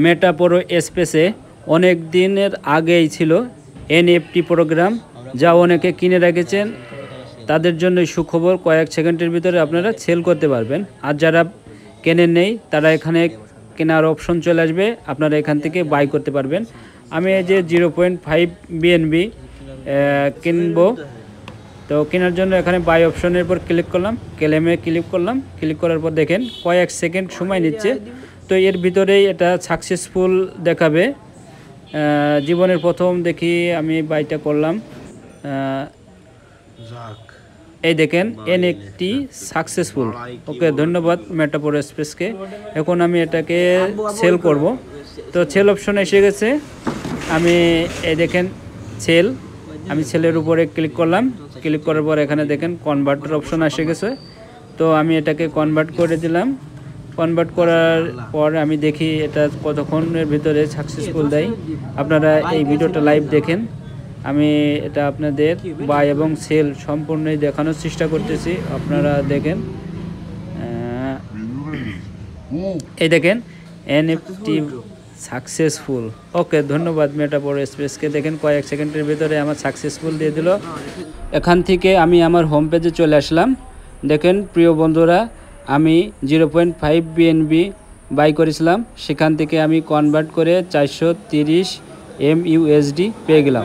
মেটাপোরো স্পেসে অনেক দিনের আগেই ছিল এনএফটি প্রোগ্রাম, যা অনেকে কিনে রেখেছেন। তাদের জন্য সুখবর, কয়েক সেকেন্ডের ভিতরে আপনারা সেল করতে পারবেন। আর যারা কেনেন নেই তারা এখানে কেনার অপশন চলে আসবে, আপনারা এখান থেকে বাই করতে পারবেন। আমি এই যে 0.5 বিএনবি কিনবো, তো কেনার জন্য এখানে বাই অপশনের উপর ক্লিক করলাম, ক্লেমে ক্লিক করলাম। ক্লিক করার পর দেখেন কয়েক সেকেন্ড সময় নিচ্ছে। তো এর ভিতরেই এটা সাকসেসফুল দেখাবে। জীবনের প্রথম দেখি আমি বাইটা করলাম। এই দেখেন এনএফটি সাকসেসফুল। ওকে, ধন্যবাদ মেটাপোরো স্পেসকে। এখন আমি এটাকে সেল করব। তো সেল অপশন এসে গেছে। আমি এই দেখেন সেল, আমি সেলের উপরে ক্লিক করলাম। ক্লিক করার পর এখানে দেখেন কনভার্টার অপশন এসে গেছে। তো আমি এটাকে কনভার্ট করে দিলাম। কনভার্ট করার পর আমি দেখি এটা কতক্ষণের ভিতরে সাকসেসফুল দেয়। আপনারা এই ভিডিওটা লাইভ দেখেন। আমি এটা আপনাদের বাই এবং সেল সম্পূর্ণই দেখানোর চেষ্টা করতেছি, আপনারা দেখেন। এই দেখেন এনএফটি সাকসেসফুল। ওকে, ধন্যবাদ মেটাপোরো স্পেসকে। দেখেন কয়েক সেকেন্ডের ভিতরে আমার সাকসেসফুল দিয়ে দিল। এখান থেকে আমি আমার হোম পেজে চলে আসলাম। দেখেন প্রিয় বন্ধুরা, আমি 0.5 বিএনবি বাই করেছিলাম, সেখান থেকে আমি কনভার্ট করে 430 MUSD পেয়ে গেলাম।